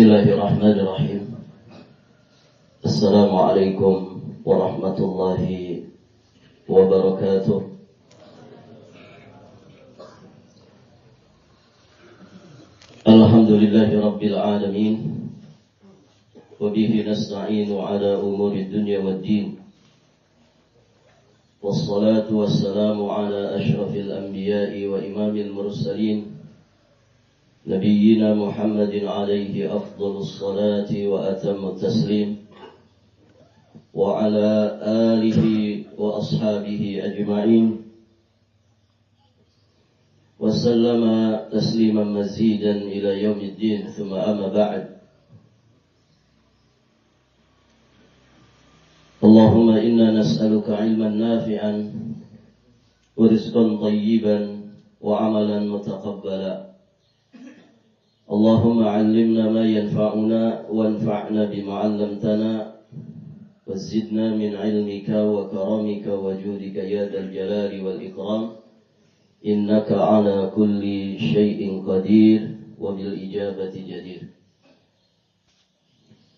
Bismillahirrahmanirrahim. Assalamualaikum warahmatullahi wabarakatuh. Alhamdulillahi rabbil alamin. Wabihi nasta'inu ala umuri dunya waddin. Wassalatu wassalamu ala ashrafil anbiya'i wa imamil mursalin, Nabiyyina Muhammadin alaihi afdalus salati wa atamut taslim, wa ala alihi wa ashabihi ajma'in, wa sallama tasliman mazidan ila yaumiddin. Thumma amma ba'd. Allahumma inna nas'aluka ilman nafi'an wa rizqan tayyiban wa amalan mutaqabbala. Allahumma 'allimna ma yanfa'una wanfa'na bima 'allamtana wa zidna min 'ilmika wa karamika wa judika ya dzal jalali wal ikram, innaka 'ala kulli syai'in qadir wa bil ijabati jadir.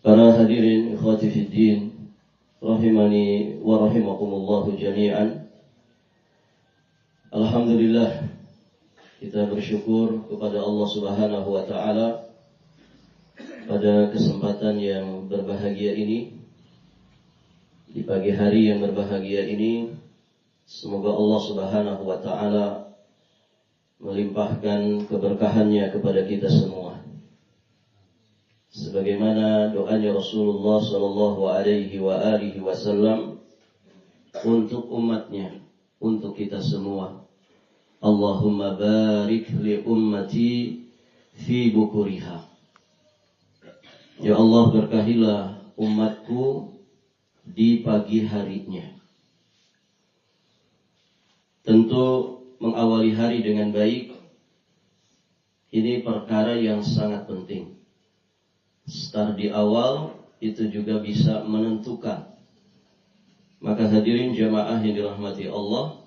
Para hadirin ikhwati fid din, rahimani wa rahimakumullahu jami'an. Alhamdulillah, kita bersyukur kepada Allah Subhanahu wa taala pada kesempatan yang berbahagia ini, di pagi hari yang berbahagia ini. Semoga Allah Subhanahu wa taala melimpahkan keberkahannya kepada kita semua, sebagaimana doanya Rasulullah sallallahu alaihi wasallam untuk umatnya, untuk kita semua. Allahumma barik li ummati fi bukuriha. Ya Allah, berkahilah umatku di pagi harinya. Tentu mengawali hari dengan baik ini perkara yang sangat penting. Start di awal itu juga bisa menentukan. Maka hadirin jamaah yang dirahmati Allah,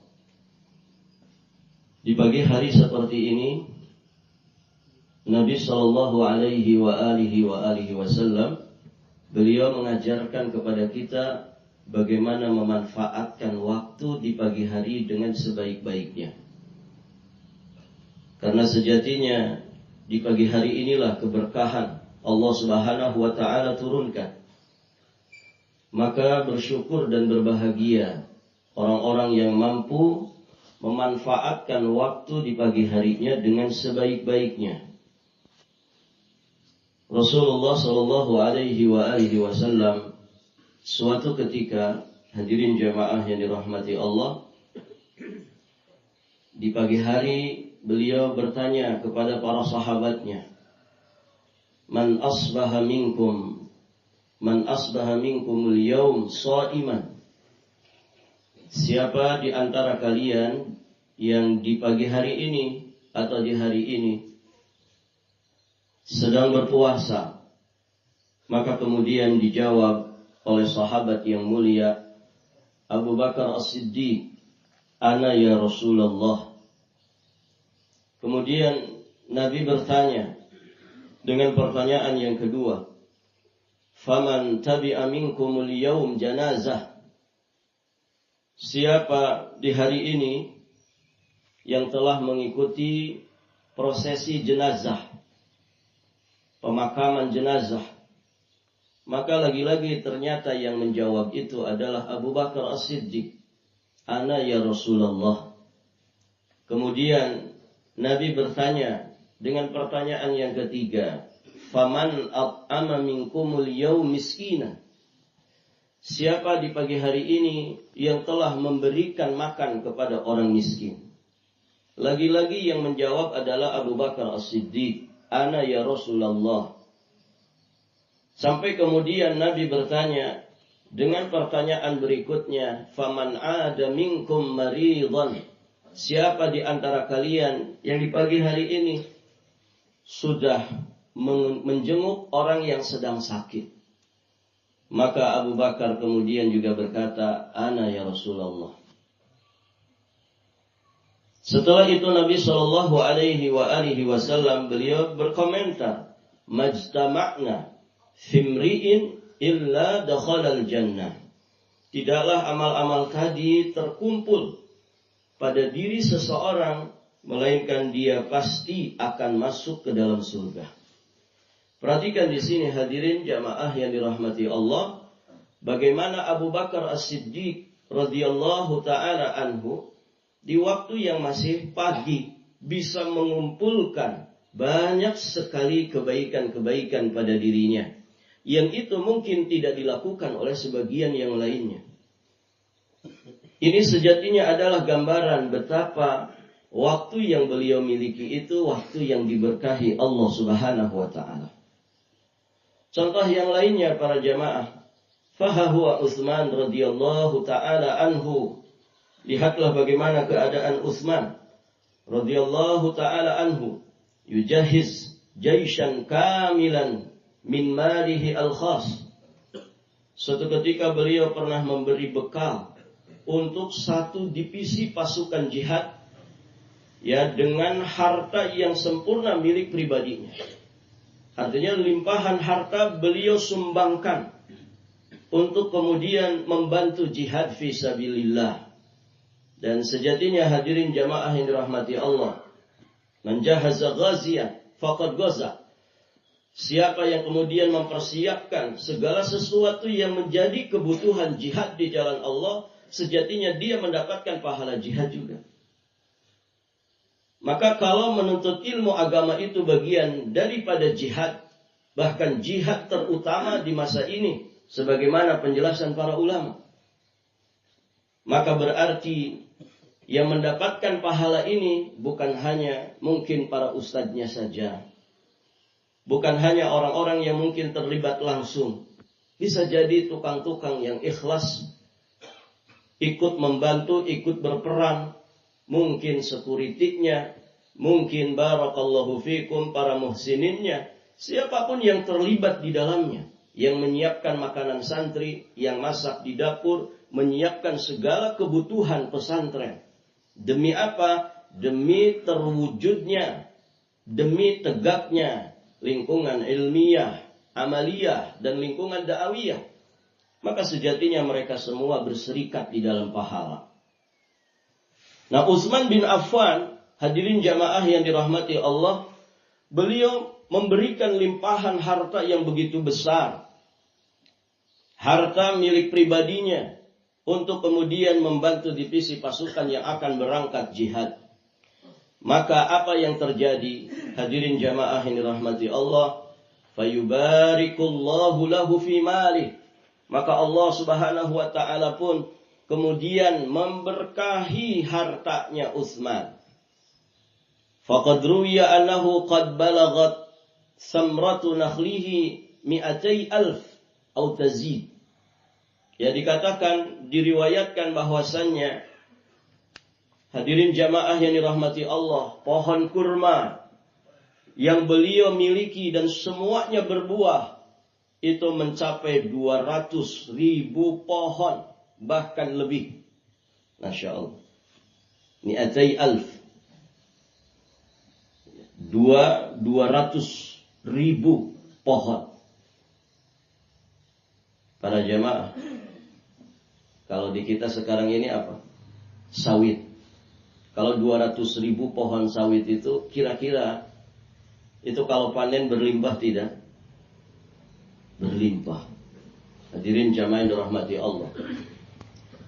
di pagi hari seperti ini Nabi sallallahu alaihi wasallam beliau mengajarkan kepada kita bagaimana memanfaatkan waktu di pagi hari dengan sebaik-baiknya. Karena sejatinya di pagi hari inilah keberkahan Allah Subhanahu wa taala turunkan. Maka bersyukur dan berbahagia orang-orang yang mampu memanfaatkan waktu di pagi harinya dengan sebaik-baiknya. Rasulullah sallallahu alaihi wasallam suatu ketika, hadirin jamaah yang dirahmati Allah, di pagi hari beliau bertanya kepada para sahabatnya, Man asbaha minkumul yaum sha'iman. Siapa di antara kalian yang di pagi hari ini atau di hari ini sedang berpuasa? Maka kemudian dijawab oleh sahabat yang mulia Abu Bakar As-Siddiq, Ana ya Rasulullah. Kemudian Nabi bertanya dengan pertanyaan yang kedua, Faman tabi'a minkumul yaum janazah. Siapa di hari ini yang telah mengikuti prosesi jenazah, pemakaman jenazah? Maka lagi-lagi ternyata yang menjawab itu adalah Abu Bakar As-Siddiq, Ana ya Rasulullah. Kemudian Nabi bertanya dengan pertanyaan yang ketiga, Faman at'ama minkumul yaum miskina. Siapa di pagi hari ini yang telah memberikan makan kepada orang miskin? Lagi-lagi yang menjawab adalah Abu Bakar As-Siddiq, Ana ya Rasulullah. Sampai kemudian Nabi bertanya dengan pertanyaan berikutnya, Faman ada minkum maridan. Siapa di antara kalian yang di pagi hari ini sudah menjenguk orang yang sedang sakit? Maka Abu Bakar kemudian juga berkata, Ana ya Rasulullah. Setelah itu Nabi Shallallahu Alaihi Wasallam beliau berkomentar majtama'na fimri'in illa dakhalal jannah. Tidaklah amal-amal tadi terkumpul pada diri seseorang, melainkan dia pasti akan masuk ke dalam surga. Perhatikan di sini hadirin jamaah yang dirahmati Allah, bagaimana Abu Bakar As-Siddiq radhiyallahu taala anhu di waktu yang masih pagi bisa mengumpulkan banyak sekali kebaikan-kebaikan pada dirinya, yang itu mungkin tidak dilakukan oleh sebagian yang lainnya. Ini sejatinya adalah gambaran betapa waktu yang beliau miliki itu waktu yang diberkahi Allah Subhanahu wa taala. Contoh yang lainnya para jamaah, fahahuwa Utsman radhiyallahu taala anhu. Lihatlah bagaimana keadaan Utsman radhiyallahu taala anhu, yujahiz jaishan kamilan min malihi al-khas. Suatu ketika beliau pernah memberi bekal untuk satu divisi pasukan jihad, ya, dengan harta yang sempurna milik pribadinya. Artinya limpahan harta beliau sumbangkan untuk kemudian membantu jihad fi sabilillah. Dan sejatinya hadirin jamaah yang dirahmati Allah, man jahaza ghaziyan faqad ghaza. Siapa yang kemudian mempersiapkan segala sesuatu yang menjadi kebutuhan jihad di jalan Allah, sejatinya dia mendapatkan pahala jihad juga. Maka kalau menuntut ilmu agama itu bagian daripada jihad, bahkan jihad terutama di masa ini, sebagaimana penjelasan para ulama, maka berarti yang mendapatkan pahala ini bukan hanya mungkin para ustadznya saja, bukan hanya orang-orang yang mungkin terlibat langsung. Bisa jadi tukang-tukang yang ikhlas ikut membantu, ikut berperan, mungkin sekuritinya, mungkin barakallahu fikum para muhsininnya, siapapun yang terlibat di dalamnya, yang menyiapkan makanan santri, yang masak di dapur, menyiapkan segala kebutuhan pesantren. Demi apa? Demi terwujudnya, demi tegaknya lingkungan ilmiah, amaliyah, dan lingkungan da'awiyah. Maka sejatinya mereka semua berserikat di dalam pahala. Nah, Utsman bin Affan, hadirin jamaah yang dirahmati Allah, beliau memberikan limpahan harta yang begitu besar, harta milik pribadinya, untuk kemudian membantu divisi pasukan yang akan berangkat jihad. Maka apa yang terjadi, hadirin jamaah yang dirahmati Allah, fayubarikullahu lahu fi malih. Maka Allah Subhanahu wa taala pun kemudian memberkahi hartanya Utsman. Faqad ruwiya annahu qad balagat samratu nakhlihi 200,000 atau tazid. Ya, dikatakan, diriwayatkan bahwasannya, hadirin jamaah yang dirahmati Allah, pohon kurma yang beliau miliki dan semuanya berbuah itu mencapai 200,000 pohon, bahkan lebih. Masya Allah. 200,000. 200,000 pohon. Para jamaah, kalau di kita sekarang ini apa? Sawit. Kalau 200,000 pohon sawit itu kira-kira itu kalau panen berlimpah tidak? Berlimpah. Hadirin jamaah yang dirahmati Allah.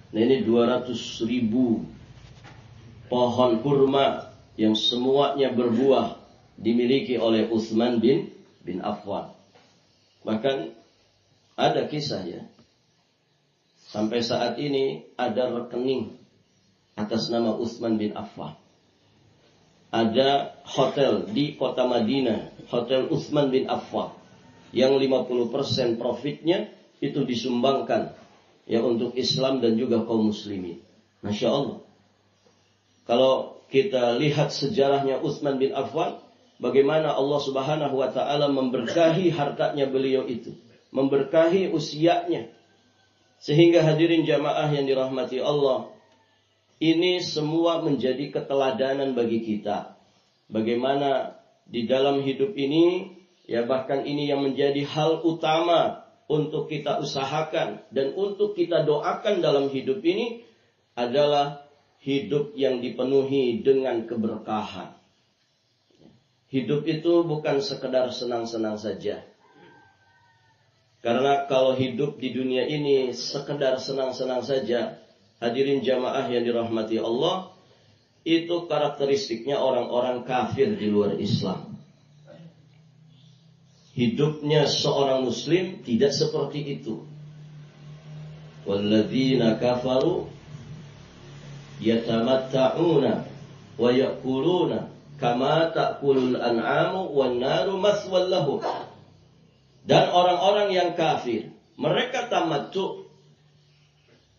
Nah, ini 200,000 pohon kurma yang semuanya berbuah dimiliki oleh Utsman bin Affan. Bahkan ada kisah, ya, sampai saat ini ada rekening atas nama Utsman bin Affan. Ada hotel di kota Madinah, Hotel Utsman bin Affan, yang 50% profitnya itu disumbangkan, ya, untuk Islam dan juga kaum muslimin. Masya Allah. Kalau kita lihat sejarahnya Utsman bin Affan, bagaimana Allah Subhanahu wa taala memberkahi hartanya beliau itu, memberkahi usianya, sehingga hadirin jamaah yang dirahmati Allah, ini semua menjadi keteladanan bagi kita. Bagaimana di dalam hidup ini, Ya, bahkan ini yang menjadi hal utama untuk kita usahakan dan untuk kita doakan dalam hidup ini adalah hidup yang dipenuhi dengan keberkahan. Hidup itu bukan sekedar senang-senang saja. Karena kalau hidup di dunia ini sekedar senang-senang saja, hadirin jamaah yang dirahmati Allah, itu karakteristiknya orang-orang kafir di luar Islam. Hidupnya seorang muslim tidak seperti itu. Walladzina kafaru yatamatta'una wa ya'kuluna kama ta'kulul an'amu wan naru maswal lahum. Dan orang-orang yang kafir, mereka tamattu,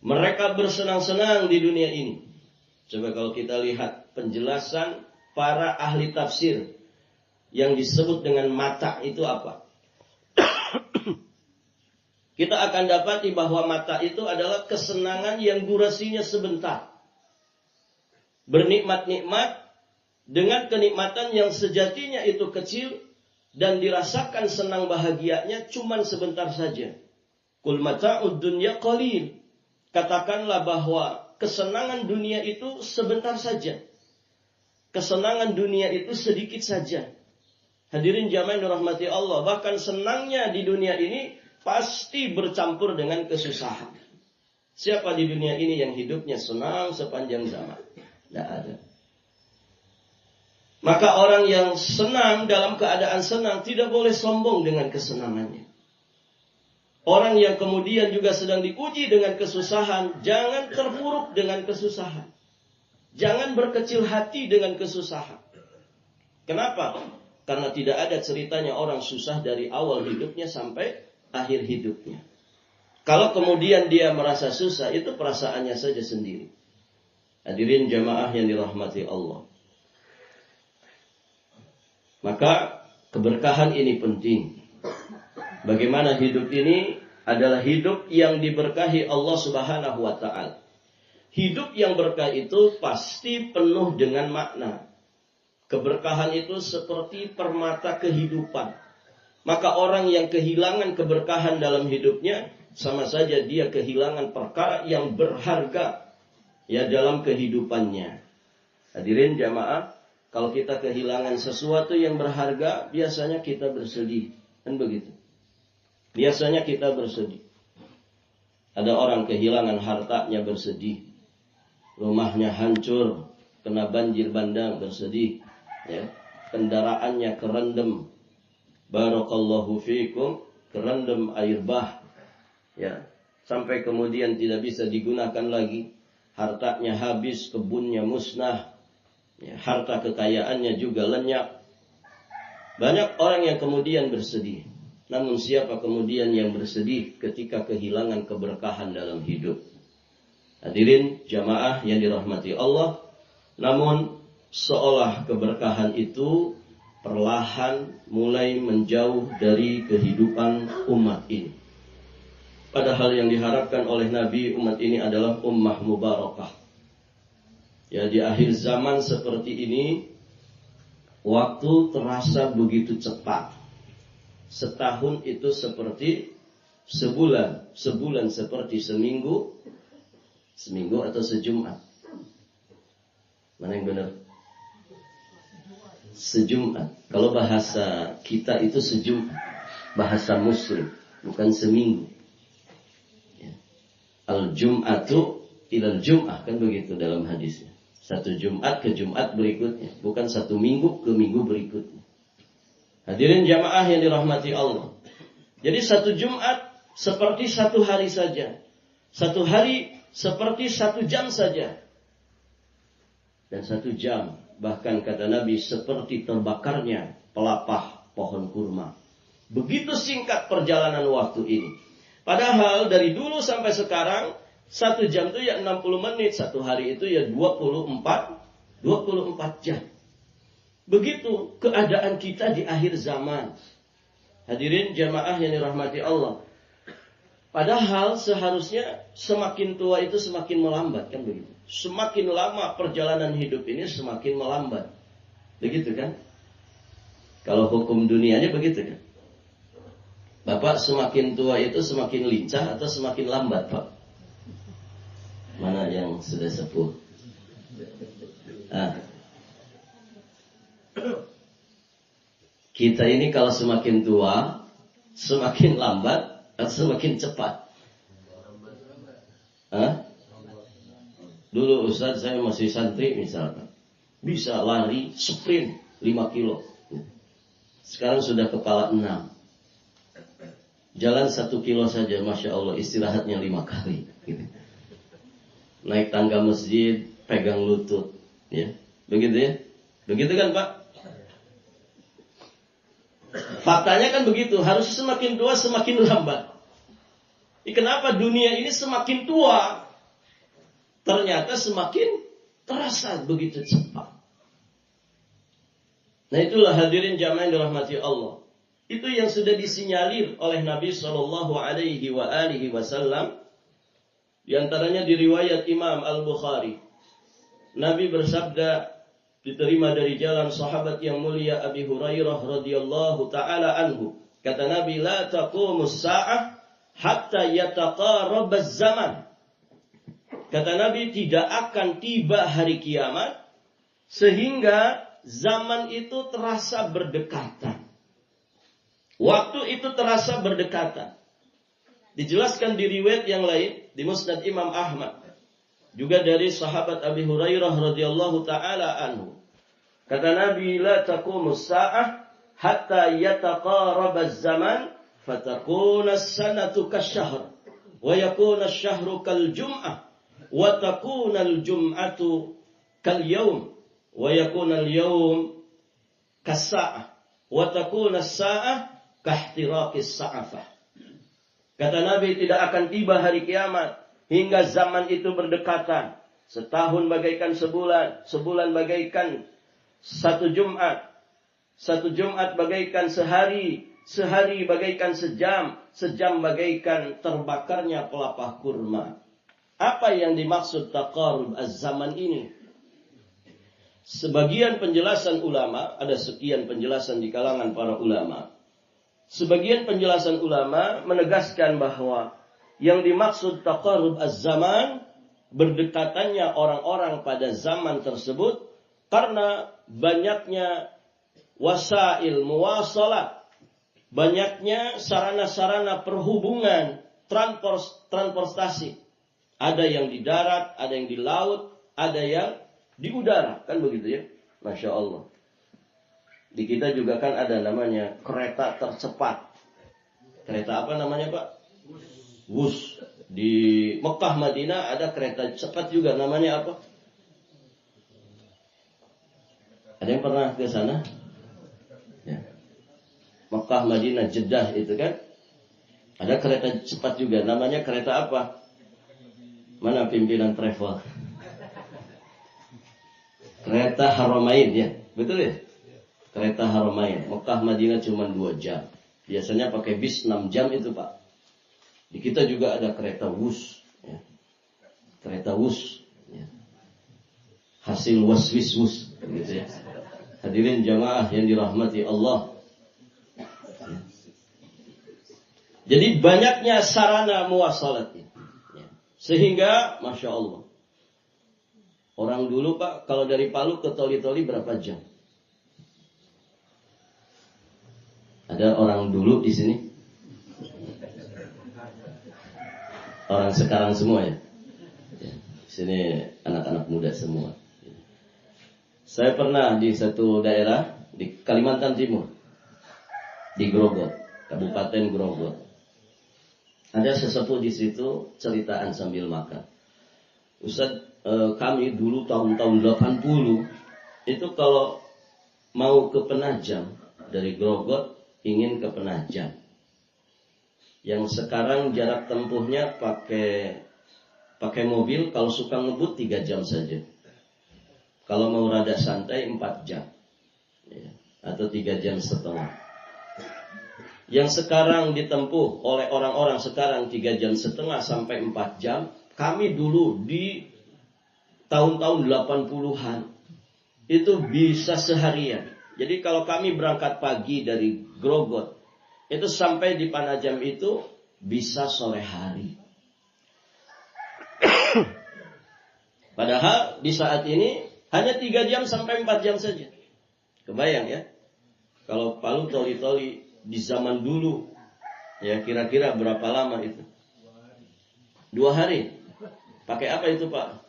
mereka bersenang-senang di dunia ini. Coba kalau kita lihat penjelasan para ahli tafsir, yang disebut dengan mata itu apa? Kita akan dapati bahwa mata itu adalah kesenangan yang durasinya sebentar. Bernikmat-nikmat dengan kenikmatan yang sejatinya itu kecil dan dirasakan senang bahagianya cuman sebentar saja. Qul mata'ud dunya qalil. Katakanlah bahwa kesenangan dunia itu sebentar saja. Kesenangan dunia itu sedikit saja. Hadirin jamaah yang dirahmati Allah, bahkan senangnya di dunia ini pasti bercampur dengan kesusahan. Siapa di dunia ini yang hidupnya senang sepanjang zaman? Tidak ada. Maka orang yang senang dalam keadaan senang tidak boleh sombong dengan kesenangannya. Orang yang kemudian juga sedang diuji dengan kesusahan, jangan terpuruk dengan kesusahan. Jangan berkecil hati dengan kesusahan. Kenapa? Karena tidak ada ceritanya orang susah dari awal hidupnya sampai akhir hidupnya. Kalau kemudian dia merasa susah, itu perasaannya saja sendiri. Hadirin jamaah yang dirahmati Allah. Maka keberkahan ini penting. Bagaimana hidup ini adalah hidup yang diberkahi Allah Subhanahu wa ta'ala. Hidup yang berkah itu pasti penuh dengan makna. Keberkahan itu seperti permata kehidupan. Maka orang yang kehilangan keberkahan dalam hidupnya, sama saja dia kehilangan perkara yang berharga ya dalam kehidupannya. Hadirin jamaah, kalau kita kehilangan sesuatu yang berharga, biasanya kita bersedih. Kan begitu? Biasanya kita bersedih. Ada orang kehilangan hartanya bersedih. Rumahnya hancur, kena banjir bandang bersedih. Ya, kendaraannya kerendam, barakallahu fikum, kerendam air bah, ya, sampai kemudian tidak bisa digunakan lagi, hartanya habis, kebunnya musnah, ya, harta kekayaannya juga lenyap. Banyak orang yang kemudian bersedih. Namun siapa kemudian yang bersedih ketika kehilangan keberkahan dalam hidup? Hadirin jamaah yang dirahmati Allah, namun seolah keberkahan itu perlahan mulai menjauh dari kehidupan umat ini. Padahal yang diharapkan oleh Nabi umat ini adalah ummah mubarakah. Ya, di akhir zaman seperti ini, waktu terasa begitu cepat. Setahun itu seperti sebulan. Sebulan seperti seminggu. Seminggu atau sejumat? Mana yang benar? Sejumat. Kalau bahasa kita itu sejumat. Bahasa Muslim. Bukan seminggu. Ya. Al-Jum'atu ilal Jum'ah. Kan begitu dalam hadisnya. Satu Jumat ke Jumat berikutnya. Bukan satu minggu ke minggu berikutnya. Hadirin jamaah yang dirahmati Allah. Jadi satu Jumat seperti satu hari saja. Satu hari seperti 1 jam saja. Dan 1 jam, bahkan kata Nabi, seperti terbakarnya pelapah pohon kurma. Begitu singkat perjalanan waktu ini. Padahal dari dulu sampai sekarang, 1 jam itu ya 60 menit. 1 hari itu ya 24 jam. Begitu keadaan kita di akhir zaman. Hadirin jamaah yang dirahmati Allah. Padahal seharusnya semakin tua itu semakin melambat, kan begitu. Semakin lama perjalanan hidup ini semakin melambat. Begitu kan? Kalau hukum dunianya begitu kan? Bapak semakin tua itu semakin lincah atau semakin lambat, Pak? Mana yang sudah sepuh? Ah. Kita ini kalau semakin tua, semakin lambat atau semakin cepat? Hah? Dulu Ustaz saya masih santri misalkan, bisa lari sprint 5 kilo. Sekarang sudah kepala 6. Jalan 1 kilo saja, Masya Allah, istirahatnya 5 kali. Gitu. Naik tangga masjid, pegang lutut. Ya. Begitu ya? Begitu kan Pak? Faktanya kan begitu, harus semakin tua semakin lambat. Kenapa dunia ini semakin tua, ternyata semakin terasa begitu cepat. Nah itulah hadirin jamaah yang dirahmati Allah. Itu yang sudah disinyalir oleh Nabi Shallallahu Alaihi Wasallam. Di antaranya di riwayat Imam Al-Bukhari, Nabi bersabda, diterima dari jalan sahabat yang mulia Abi Hurairah radhiyallahu taala anhu. Kata Nabi, la taqumus sa'ah hatta yataqarrab az-zaman. Kata Nabi, tidak akan tiba hari kiamat sehingga zaman itu terasa berdekatan. Waktu itu terasa berdekatan. Dijelaskan di riwayat yang lain di Musnad Imam Ahmad, juga dari sahabat Abi Hurairah radhiyallahu taala anhu. Kata Nabi, la taqumus sa'ah hatta yataqarraba az-zaman fatakuna as-sanatu kasyahr wa yakuna asy-syahru kal-jum'ah wa takuna al-jum'atu kal-yawm wa yakuna al-yawm kas-sa'ah wa takuna as-sa'ah kahtiraqis sa'afah. Kata Nabi, tidak akan tiba hari kiamat hingga zaman itu berdekatan. Setahun bagaikan sebulan, sebulan bagaikan satu Jumat, satu Jumat bagaikan sehari, sehari bagaikan sejam, sejam bagaikan terbakarnya pelapa kurma. Apa yang dimaksud taqarrub az-zaman ini? Sebagian penjelasan ulama, ada sekian penjelasan di kalangan para ulama. Sebagian penjelasan ulama menegaskan bahwa yang dimaksud taqarrub az-zaman, berdekatannya orang-orang pada zaman tersebut karena banyaknya wasail muwasalat, banyaknya sarana-sarana perhubungan, transportasi. Ada yang di darat, ada yang di laut, ada yang di udara, kan begitu ya? Masya Allah. Di kita juga kan ada namanya kereta tercepat. Kereta apa namanya Pak? Wus. Di Mekah Madinah ada kereta cepat juga, namanya apa? Ada yang pernah ke sana? Ya. Mekah Madinah Jeddah itu kan ada kereta cepat juga, namanya kereta apa? Mana pimpinan travel? Kereta Haramain ya, betul ya? Kereta Haramain, Mekah Madinah cuma 2 jam. Biasanya pakai bis 6 jam itu Pak. Di kita juga ada kereta Wus, ya. Kereta Wus, ya. Hasil waswis wus, gitu ya. Hadirin jamaah yang dirahmati Allah. Ya. Jadi banyaknya sarana muwasalat, ya. Sehingga Masya Allah, orang dulu Pak, kalau dari Palu ke Toli-Toli berapa jam? Ada orang dulu di sini? Orang sekarang semua ya? Ya, di sini anak-anak muda semua. Saya pernah di satu daerah di Kalimantan Timur, di Grogol, Kabupaten Grogol. Ada sesepuh di situ ceritaan sambil makan. Ustaz, kami dulu tahun-tahun 80 itu kalau mau ke Penajam dari Grogol ingin ke Penajam. Yang sekarang jarak tempuhnya pakai mobil, kalau suka ngebut 3 jam saja. Kalau mau rada santai 4 jam. Ya, atau 3 jam setengah. Yang sekarang ditempuh oleh orang-orang sekarang 3 jam setengah sampai 4 jam. Kami dulu di tahun-tahun 80-an itu bisa seharian. Jadi kalau kami berangkat pagi dari Grogol, itu sampai di Panajam itu bisa sore hari. Padahal di saat ini hanya 3 jam sampai 4 jam saja. Kebayang ya? Kalau Palu Toli-Toli di zaman dulu, ya kira-kira berapa lama itu? 2 hari. Pakai apa itu Pak?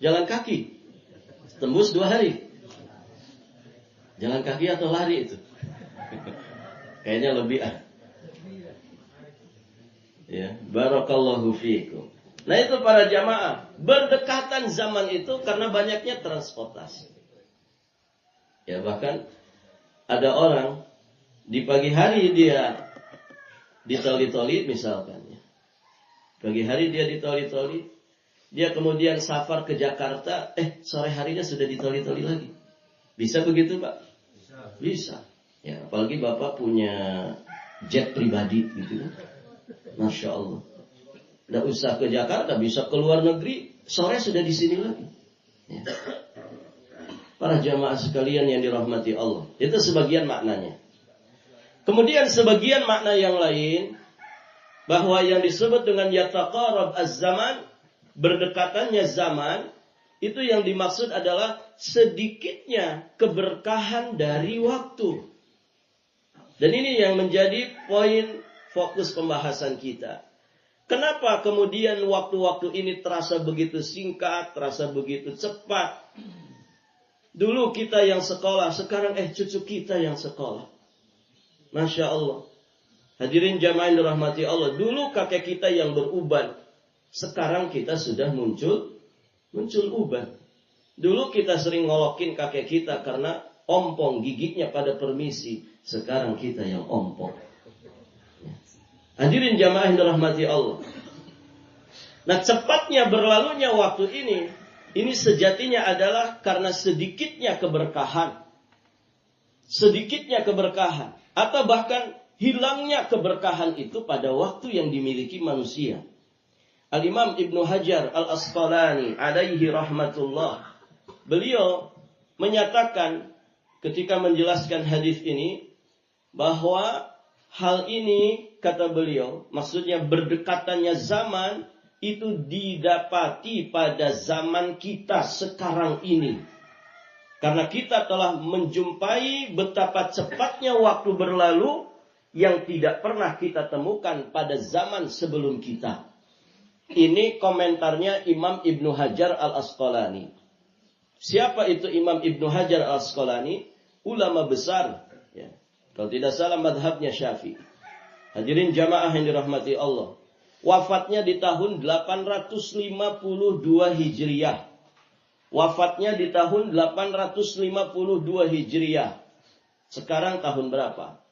Jalan kaki. Tembus 2 hari. Jalan kaki atau lari itu? Kayaknya lebih ya, barakallahu fiikum. Nah itu para jamaah, berdekatan zaman itu karena banyaknya transportasi. Ya bahkan ada orang di pagi hari dia di Toli-Toli misalkan ya. Pagi hari dia di Toli-Toli, dia kemudian safar ke Jakarta, sore harinya sudah di Toli-Toli lagi. Bisa begitu Pak? Bisa. Ya, apalagi Bapak punya jet pribadi gitu kan. Masya Allah. Tidak usah ke Jakarta, bisa ke luar negeri, sore sudah di sini lagi. Ya. Para jamaah sekalian yang dirahmati Allah. Itu sebagian maknanya. Kemudian sebagian makna yang lain, bahwa yang disebut dengan yataqarab az-zaman, berdekatannya zaman, itu yang dimaksud adalah sedikitnya keberkahan dari waktu. Dan ini yang menjadi poin fokus pembahasan kita. Kenapa kemudian waktu-waktu ini terasa begitu singkat, terasa begitu cepat? Dulu kita yang sekolah, sekarang cucu kita yang sekolah. Masya Allah. Hadirin jamaah yang dirahmati Allah. Dulu kakek kita yang beruban, sekarang kita sudah muncul uban. Dulu kita sering ngolokin kakek kita karena ompong giginya pada permisi. Sekarang kita yang ompong. Hadirin jamaah yang dirahmati Allah. Nah cepatnya berlalunya waktu ini sejatinya adalah karena sedikitnya keberkahan. Sedikitnya keberkahan. Atau bahkan hilangnya keberkahan itu pada waktu yang dimiliki manusia. Al-Imam Ibnu Hajar Al-Asqalani alaihi rahmatullah. Beliau menyatakan ketika menjelaskan hadis ini, bahwa hal ini, kata beliau, maksudnya berdekatannya zaman, itu didapati pada zaman kita sekarang ini. Karena kita telah menjumpai betapa cepatnya waktu berlalu, yang tidak pernah kita temukan pada zaman sebelum kita. Ini komentarnya Imam Ibnu Hajar Al-Asqalani. Siapa itu Imam Ibnu Hajar Al-Asqalani? Ulama besar. Ya. Kalau tidak salah madhabnya Syafi'i. Hadirin jamaah yang dirahmati Allah. Wafatnya di tahun 852 Hijriah. Wafatnya di tahun 852 Hijriah. Sekarang tahun berapa?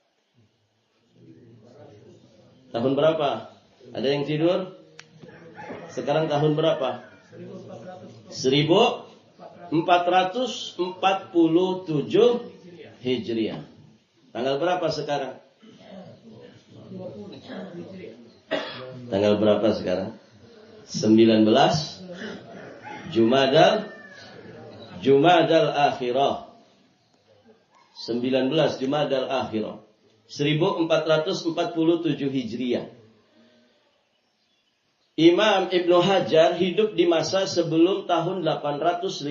Tahun berapa? Ada yang tidur? Sekarang tahun berapa? 1447 Hijriah. Tanggal berapa sekarang? Tanggal berapa sekarang? 19 Jumadal Akhirah. 19 Jumadal Akhirah. 1447 Hijriah. Imam Ibnu Hajar hidup di masa sebelum tahun 852.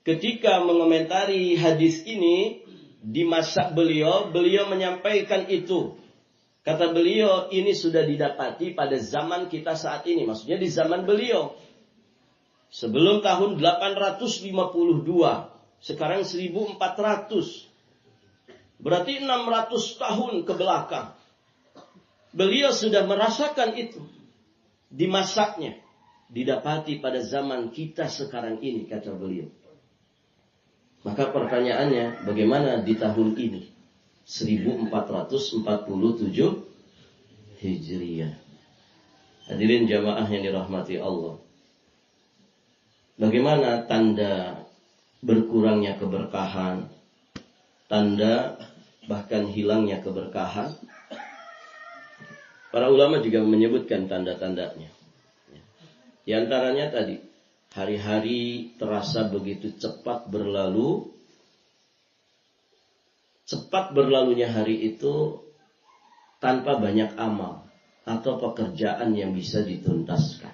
Ketika mengomentari hadis ini, di masa beliau menyampaikan itu. Kata beliau, ini sudah didapati pada zaman kita saat ini. Maksudnya di zaman beliau. Sebelum tahun 852. Sekarang 1400. Berarti 600 tahun ke belakang. Beliau sudah merasakan itu. Di masanya. Didapati pada zaman kita sekarang ini, kata beliau. Maka pertanyaannya, bagaimana di tahun ini? 1447 Hijriah. Hadirin jamaah yang dirahmati Allah. Bagaimana tanda berkurangnya keberkahan? Tanda bahkan hilangnya keberkahan? Para ulama juga menyebutkan tanda-tandanya. Di antaranya tadi, hari-hari terasa begitu cepat berlalu. cepat berlalunya hari itu tanpa banyak amal atau pekerjaan yang bisa dituntaskan.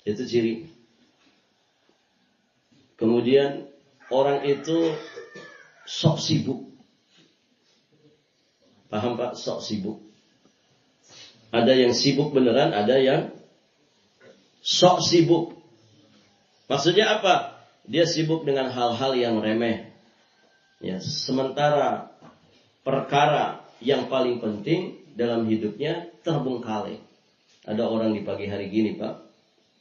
Itu ciri. Kemudian orang itu sok sibuk. Paham Pak? Sok sibuk. Ada yang sibuk beneran, ada yang sok sibuk. Maksudnya apa? Dia sibuk dengan hal-hal yang remeh. Ya, sementara perkara yang paling penting dalam hidupnya terbengkalai. Ada orang di pagi hari gini Pak,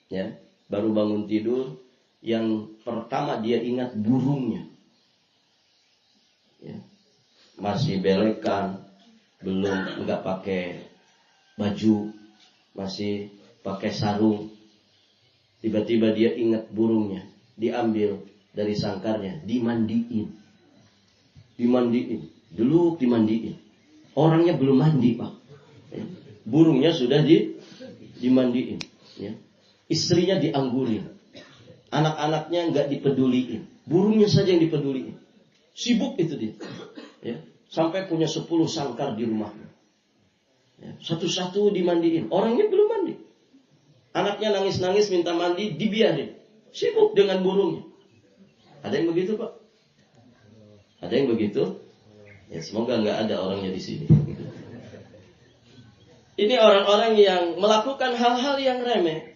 ya, baru bangun tidur, yang pertama dia ingat burungnya, ya, masih belekan, belum nggak pakai baju, masih pakai sarung. Tiba-tiba dia ingat burungnya, diambil dari sangkarnya, dimandiin, dulu dimandiin. Orangnya belum mandi Pak, ya. Burungnya sudah dimandiin, ya. Istrinya dianggurin, anak-anaknya nggak dipeduliin, burungnya saja yang dipeduliin. Sibuk itu dia, ya. Sampai punya 10 sangkar di rumahnya, ya. Satu-satu dimandiin, orangnya belum mandi. Anaknya nangis-nangis minta mandi, dibiarin, sibuk dengan burungnya. Ada yang begitu Pak? Ada yang begitu? Ya, semoga nggak ada orangnya di sini. Ini orang-orang yang melakukan hal-hal yang remeh,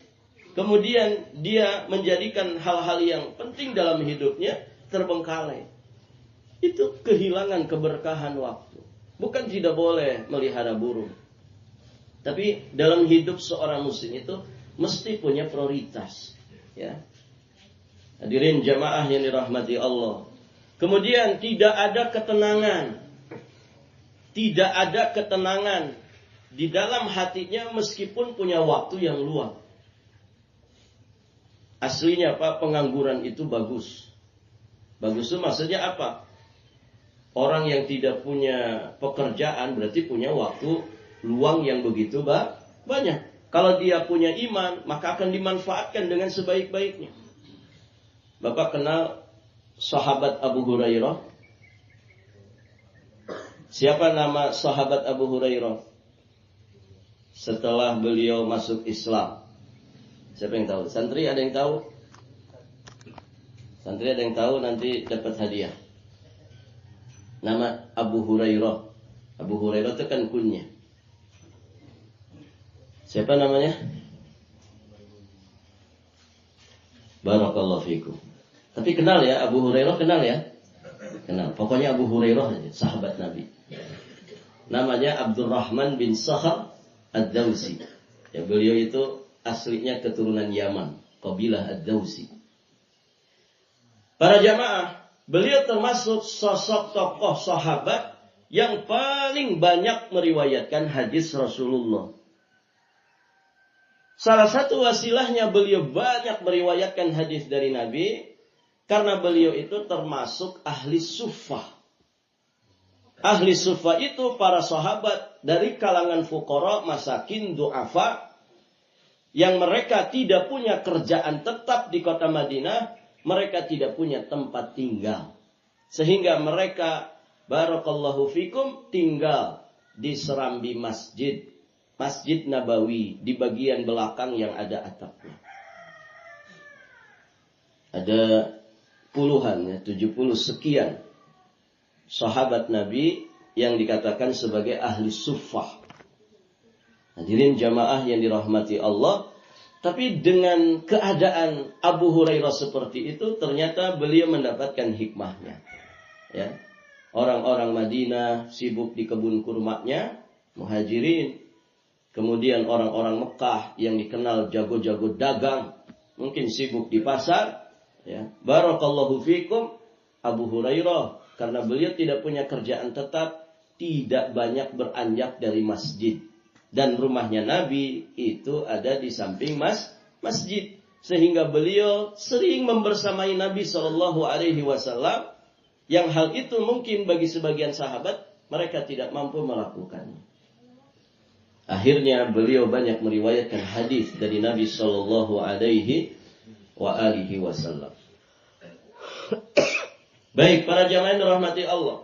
kemudian dia menjadikan hal-hal yang penting dalam hidupnya terbengkalai. Itu kehilangan keberkahan waktu. Bukan tidak boleh melihara burung, tapi dalam hidup seorang muslim itu mesti punya prioritas, ya. Hadirin jamaah yang dirahmati Allah. Kemudian tidak ada ketenangan. Tidak ada ketenangan di dalam hatinya meskipun punya waktu yang luang. Aslinya Pak, pengangguran itu bagus. Bagus itu maksudnya apa? Orang yang tidak punya pekerjaan berarti punya waktu luang yang begitu banyak. Kalau dia punya iman, maka akan dimanfaatkan dengan sebaik-baiknya. Bapak kenal sahabat Abu Hurairah? Siapa nama sahabat Abu Hurairah setelah beliau masuk Islam? Siapa yang tahu? Santri ada yang tahu? Santri ada yang tahu, nanti dapat hadiah. Nama Abu Hurairah. Abu Hurairah itu kan kunyah. Siapa namanya? Barakallahu fikum. Tapi kenal ya, Abu Hurairah kenal ya? Kenal. Pokoknya Abu Hurairah aja, sahabat Nabi. Namanya Abdurrahman bin Sakhar Ad-Dawsi. Ya, beliau itu aslinya keturunan Yaman, kabilah Ad-Dawsi. Para jamaah, beliau termasuk sosok tokoh sahabat yang paling banyak meriwayatkan hadis Rasulullah. Salah satu wasilahnya beliau banyak meriwayatkan hadis dari Nabi karena beliau itu termasuk ahli suffah. Ahli suffah itu para sahabat dari kalangan fuqara, masakin, du'afa yang mereka tidak punya kerjaan tetap di kota Madinah, mereka tidak punya tempat tinggal. Sehingga mereka barakallahu fikum tinggal di serambi masjid. Masjid Nabawi di bagian belakang yang ada atapnya. Ada puluhan ya, 70 sekian sahabat Nabi yang dikatakan sebagai ahli suffah. Hadirin jamaah yang dirahmati Allah, tapi dengan keadaan Abu Hurairah seperti itu ternyata beliau mendapatkan hikmahnya. Ya. Orang-orang Madinah sibuk di kebun kurmanya, muhajirin. Kemudian orang-orang Mekah yang dikenal jago-jago dagang, mungkin sibuk di pasar. Ya. Barakallahu fikum, Abu Hurairah, karena beliau tidak punya kerjaan tetap, tidak banyak beranjak dari masjid. Dan rumahnya Nabi itu ada di samping masjid. Sehingga beliau sering membersamai Nabi SAW, yang hal itu mungkin bagi sebagian sahabat, mereka tidak mampu melakukannya. Akhirnya beliau banyak meriwayatkan hadis dari Nabi sallallahu alaihi wasallam. Baik, para jamaah yang dirahmati Allah.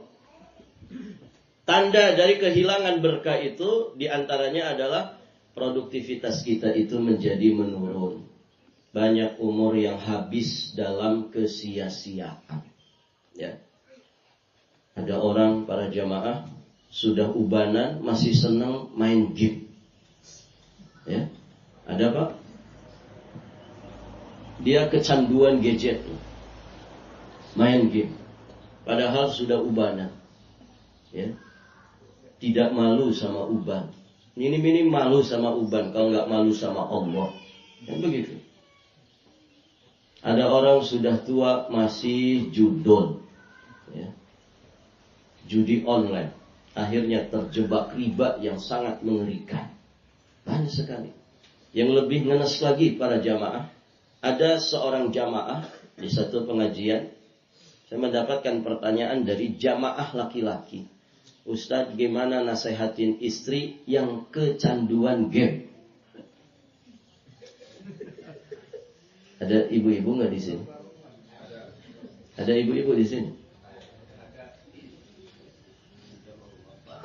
Tanda dari kehilangan berkah itu diantaranya adalah produktivitas kita itu menjadi menurun. Banyak umur yang habis dalam kesia-siaan. Ya. Ada orang, para jamaah, sudah ubanan, masih senang main game. Ya. Ada Pak? Dia kecanduan gadget. Main game. Padahal sudah ubanan. Ya. Tidak malu sama uban. Ini malu sama uban, kalau nggak malu sama Allah. Kan begitu. Ada orang sudah tua masih judol. Ya. Judi online. Akhirnya terjebak riba yang sangat mengerikan. Banyak sekali. Yang lebih ngenes lagi para jamaah. Ada seorang jamaah di satu pengajian. Saya mendapatkan pertanyaan dari jamaah laki-laki. Ustadz, gimana nasehatin istri yang kecanduan game? Ada ibu-ibu nggak di sini? Ada ibu-ibu di sini?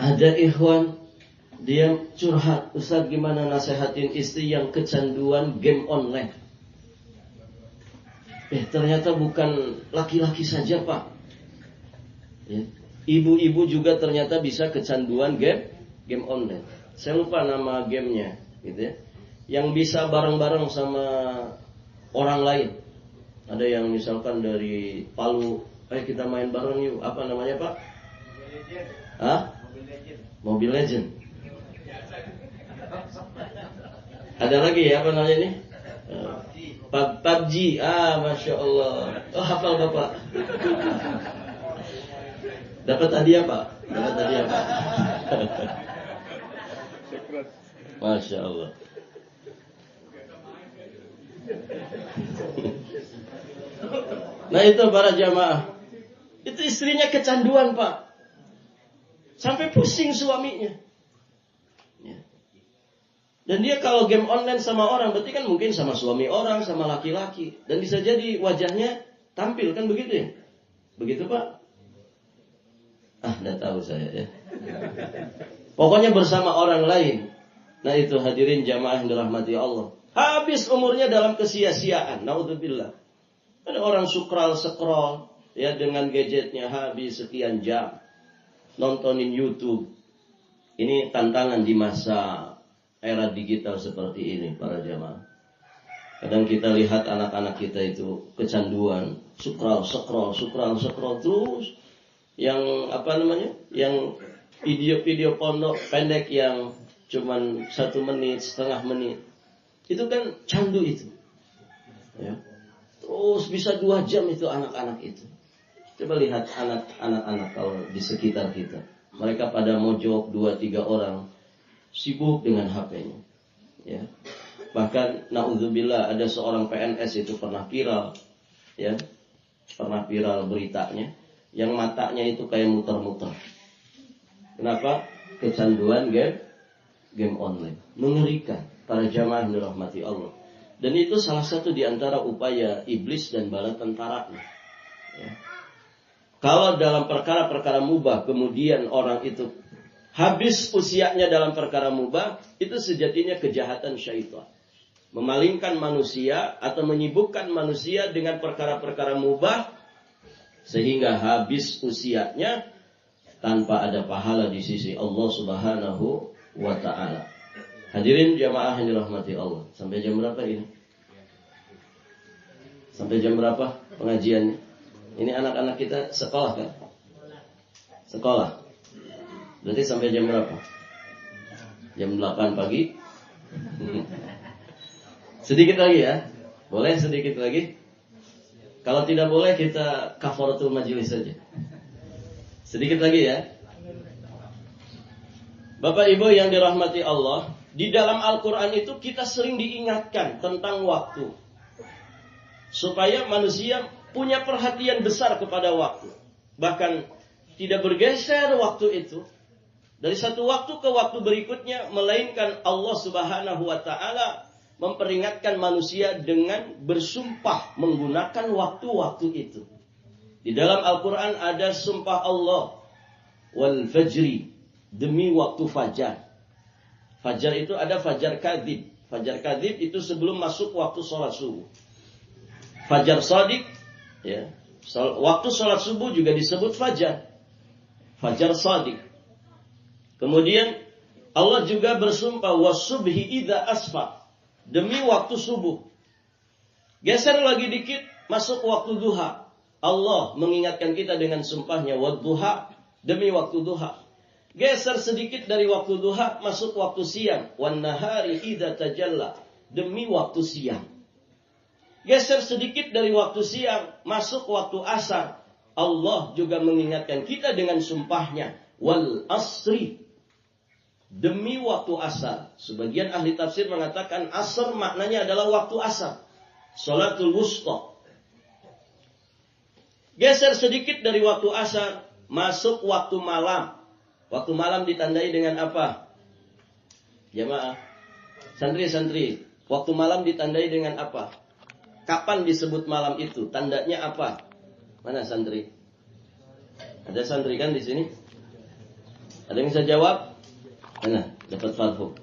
Ada ikhwan, dia curhat, Ustadz, gimana nasehatin istri yang kecanduan game online? Ternyata bukan laki-laki saja, Pak. Ya. Ibu-ibu juga ternyata bisa kecanduan game online. Saya lupa nama gamenya, gitu ya. Yang bisa bareng-bareng sama orang lain. Ada yang misalkan dari Palu, kita main bareng yuk. Apa namanya Pak? Mobile Legend. Ada lagi ya, apa namanya ini? PUBG. Masya Allah. Oh, hafal Bapak. Dapat hadiah Pak. Masya Allah. Nah itu para jamaah. Itu istrinya kecanduan Pak. Sampai pusing suaminya. Ya. Dan dia kalau game online sama orang, berarti kan mungkin sama suami orang, sama laki-laki. Dan bisa jadi wajahnya tampil, kan begitu ya? Begitu Pak? Nggak tahu saya ya. Pokoknya bersama orang lain. Nah itu hadirin jamaah yang dirahmati Allah. Habis umurnya dalam kesia-siaan. Naudzubillah. Ada orang scroll ya dengan gadgetnya habis sekian jam. Nontonin YouTube. Ini tantangan di masa era digital seperti ini para jamaah. Kadang kita lihat anak-anak kita itu kecanduan. Scroll terus. Yang yang video-video pondok pendek yang cuman 1 menit, setengah menit, itu kan candu itu ya. Terus bisa 2 jam itu anak-anak itu. Coba lihat anak-anak kalau di sekitar kita, mereka pada mojok 2-3 orang sibuk dengan HP-nya ya. Bahkan naudzubillah ada seorang PNS itu pernah viral ya, beritanya. Yang matanya itu kayak muter-muter. Kenapa? Kecanduan game online. Mengerikan para jamaah yang dirahmati Allah. Dan itu salah satu di antara upaya iblis dan bala tentaranya. Ya. Kalau dalam perkara-perkara mubah kemudian orang itu habis usianya dalam perkara mubah, itu sejatinya kejahatan syaitan. Memalingkan manusia atau menyibukkan manusia dengan perkara-perkara mubah sehingga habis usianya tanpa ada pahala di sisi Allah Subhanahu wa ta'ala. Hadirin jamaah yang dirahmati Allah. Sampai jam berapa ini? Sampai jam berapa pengajiannya? Ini anak-anak kita sekolah kan? Sekolah. Berarti sampai jam berapa? Jam 8 pagi? Sedikit lagi ya? Boleh sedikit lagi? Kalau tidak boleh kita kafaratul majelis saja. Sedikit lagi ya. Bapak Ibu yang dirahmati Allah, di dalam Al-Quran itu kita sering diingatkan tentang waktu. Supaya manusia punya perhatian besar kepada waktu. Bahkan tidak bergeser waktu itu dari satu waktu ke waktu berikutnya, melainkan Allah Subhanahu wa ta'ala memperingatkan manusia dengan bersumpah menggunakan waktu-waktu itu. Di dalam Al-Quran ada sumpah Allah wal fajri, demi waktu fajar. Fajar itu ada fajar kadzib. Fajar kadzib itu sebelum masuk waktu sholat subuh. Fajar shadiq, ya. Waktu sholat subuh juga disebut fajar. Fajar shadiq. Kemudian Allah juga bersumpah wasubhi idza asfar, demi waktu subuh. Geser lagi dikit, masuk waktu duha. Allah mengingatkan kita dengan sumpahnya wadduha, demi waktu duha. Geser sedikit dari waktu duha, masuk waktu siang. Wan nahari idza tajalla, demi waktu siang. Geser sedikit dari waktu siang, masuk waktu asar. Allah juga mengingatkan kita dengan sumpahnya wal asri, demi waktu asar. Sebagian ahli tafsir mengatakan asar maknanya adalah waktu asar, salatul wusta. Geser sedikit dari waktu asar, masuk waktu malam. Waktu malam ditandai dengan apa? Jamaah, santri-santri, waktu malam ditandai dengan apa? Kapan disebut malam itu? Tandanya apa? Mana santri? Ada santri kan di sini? Ada yang bisa jawab? Mana? Dapat falfuk.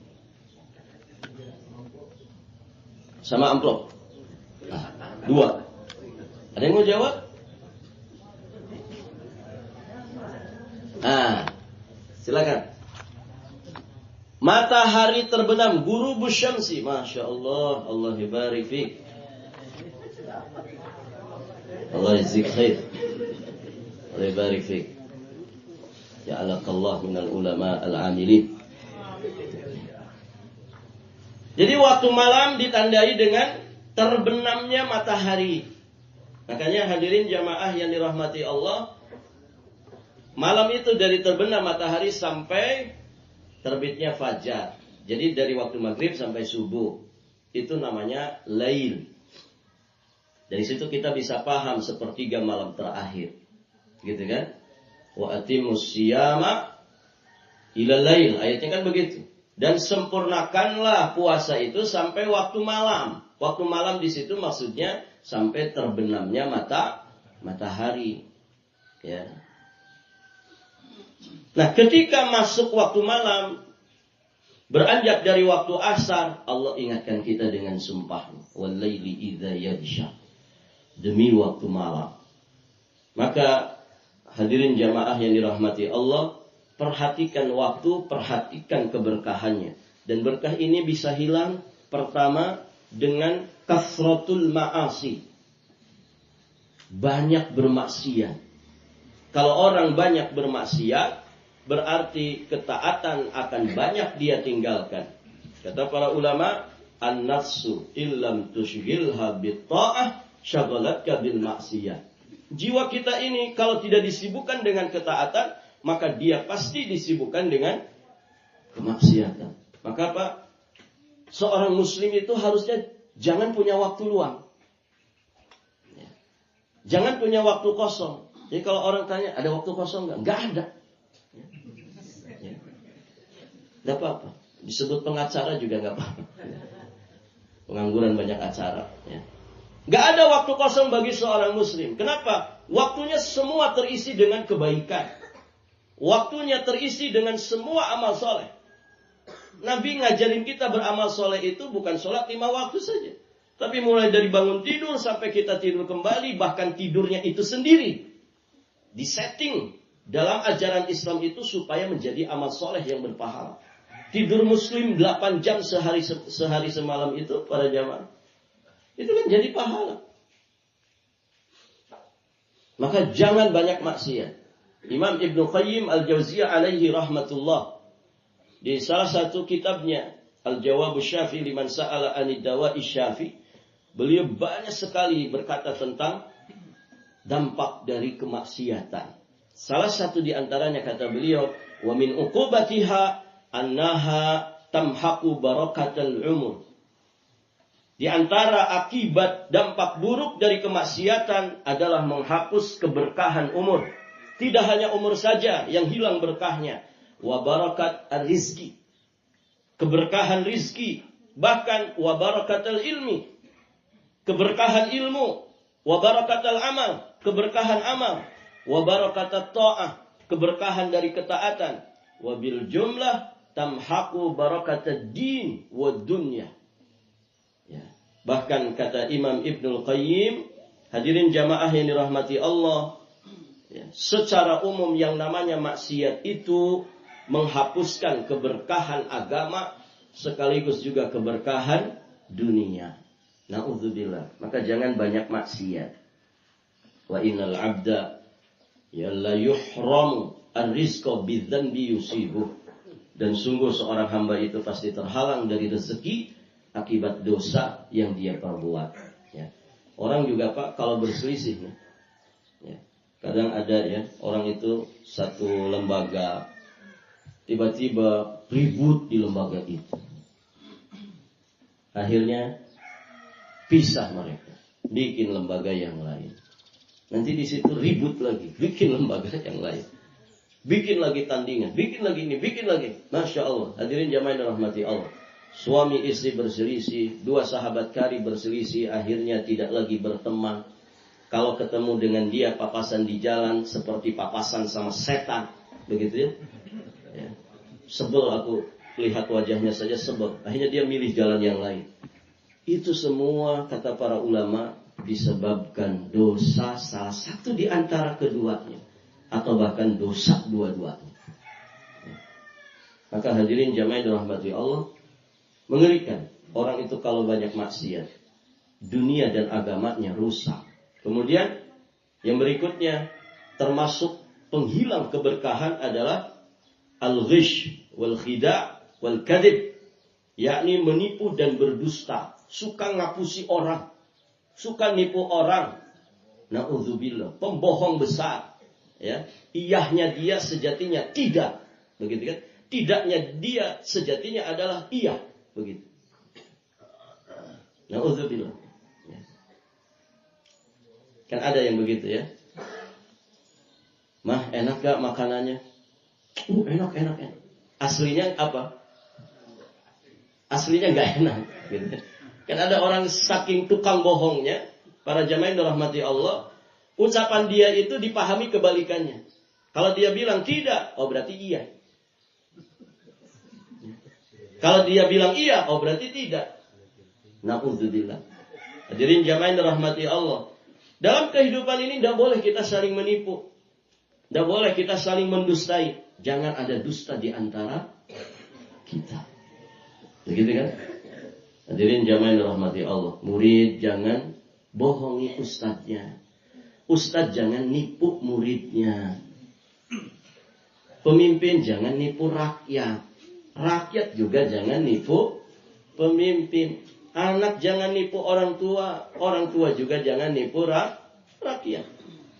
Sama amplop. Nah, 2. Ada yang mau jawab? Nah, silakan. Matahari terbenam, ghurubus syamsi. Masya Allah, Allah barik fiik. Allah jazik khair. Allah barik fiik. Ja'alakallah minal ulama al-amilin. Jadi waktu malam ditandai dengan terbenamnya matahari. Makanya hadirin jamaah yang dirahmati Allah, malam itu dari terbenam matahari sampai terbitnya fajar. Jadi dari waktu maghrib sampai subuh. Itu namanya lail. Dari situ kita bisa paham sepertiga malam terakhir. Gitu kan? Wa atimus siyama ila lail. Ayatnya kan begitu. Dan sempurnakanlah puasa itu sampai waktu malam. Waktu malam di situ maksudnya sampai terbenamnya matahari. Ya. Nah, ketika masuk waktu malam, beranjak dari waktu asar, Allah ingatkan kita dengan sumpahnya, wal-laili idza yaghsha, demi waktu malam. Maka hadirin jamaah yang dirahmati Allah, perhatikan waktu, perhatikan keberkahannya. Dan berkah ini bisa hilang pertama dengan kasratul ma'asi, banyak bermaksiat. Kalau orang banyak bermaksiat, berarti ketaatan akan banyak dia tinggalkan. Kata para ulama, an-nafsu illam tushghilha bit-ta'ah syagalatka bil maksiyah. Jiwa kita ini kalau tidak disibukkan dengan ketaatan, maka dia pasti disibukkan dengan kemaksiatan. Maka apa? Seorang muslim itu harusnya jangan punya waktu luang. Jangan punya waktu kosong. Jadi kalau orang tanya, ada waktu kosong enggak? Enggak ada. Enggak apa-apa. Disebut pengacara juga enggak apa-apa. Pengangguran banyak acara. Enggak ada waktu kosong bagi seorang muslim. Kenapa? Waktunya semua terisi dengan kebaikan. Waktunya terisi dengan semua amal soleh. Nabi ngajarin kita beramal soleh itu bukan sholat 5 waktu saja. Tapi mulai dari bangun tidur sampai kita tidur kembali, bahkan tidurnya itu sendiri disetting dalam ajaran Islam itu supaya menjadi amal soleh yang berpahala. Tidur muslim 8 jam sehari semalam itu para jamaah, itu kan jadi pahala. Maka jangan banyak maksiat. Imam Ibnu Qayyim Al-Jauziyah alaihi rahmatullah, di salah satu kitabnya Al-Jawabus Syafi liman sa'ala anid dawa'i syafi, beliau banyak sekali berkata tentang dampak dari kemaksiatan. Salah satu di antaranya kata beliau, wa min uqubatiha annaha tamhaqu barakatal umur. Di antara akibat dampak buruk dari kemaksiatan adalah menghapus keberkahan umur. Tidak hanya umur saja yang hilang berkahnya, wa barakat rizki, keberkahan rizki, bahkan wa barakatal ilmi, keberkahan ilmu, wa barakatal amal, keberkahan amal, wa barakatat ta'ah, keberkahan dari ketaatan. Wabil jumlah tamhaqu barakatad din wad dunya. Ya. Bahkan kata Imam Ibnul Qayyim, hadirin jamaah yang dirahmati Allah, ya, secara umum yang namanya maksiat itu menghapuskan keberkahan agama sekaligus juga keberkahan dunia. Na'udzubillah. Maka jangan banyak maksiat. Wa innal 'abda ya la yuhramu ar-rizqa bidzanbi yusibuh. Dan sungguh seorang hamba itu pasti terhalang dari rezeki akibat dosa yang dia perbuat. Ya. Orang juga Pak kalau berselisih, ya, kadang ada ya orang itu satu lembaga tiba-tiba ribut di lembaga itu. Akhirnya pisah mereka, bikin lembaga yang lain. Nanti di situ ribut lagi, bikin lembaga yang lain. Bikin lagi tandingan, bikin lagi ini, bikin lagi. Masya Allah, hadirin jamaah yang rahmati Allah. Suami istri berselisih, dua sahabat kari berselisih, akhirnya tidak lagi berteman. Kalau ketemu dengan dia papasan di jalan seperti papasan sama setan, begitu ya. Ya. Sebel aku lihat wajahnya saja sebel. Akhirnya dia milih jalan yang lain. Itu semua kata para ulama disebabkan dosa salah satu di antara keduanya atau bahkan dosa dua-duanya. Maka hadirin jamaah dirahmati Allah, mengerikan orang itu kalau banyak maksiat, dunia dan agamanya rusak. Kemudian yang berikutnya termasuk penghilang keberkahan adalah al-ghish wal khida' wal kadhib, yakni menipu dan berdusta. Suka ngapusi orang, suka nipu orang. Na'udzubillah, pembohong besar. Ya, iyahnya dia sejatinya tidak, begitu kan? Tidaknya dia sejatinya adalah iya, begitu. Na'udzubillah. Ya. Kan ada yang begitu ya. Mah, enak gak makanannya? Enak. Aslinya apa? Aslinya gak enak, gitu. Kan ada orang saking tukang bohongnya, para jamaah yang dirahmati Allah, ucapan dia itu dipahami kebalikannya. Kalau dia bilang tidak, oh berarti iya. Kalau dia bilang iya, oh berarti tidak. Na'udzubillah. Hadirin jamaah yang dirahmati Allah. Dalam kehidupan ini tidak boleh kita saling menipu. Tidak boleh kita saling mendustai. Jangan ada dusta di antara kita. Begitu kan? Hadirin jamaah yang dirahmati Allah. Murid jangan bohongi ustadznya. Ustadz jangan nipu muridnya. Pemimpin jangan nipu rakyat. Rakyat juga jangan nipu pemimpin. Anak jangan nipu orang tua. Orang tua juga jangan nipu rakyat.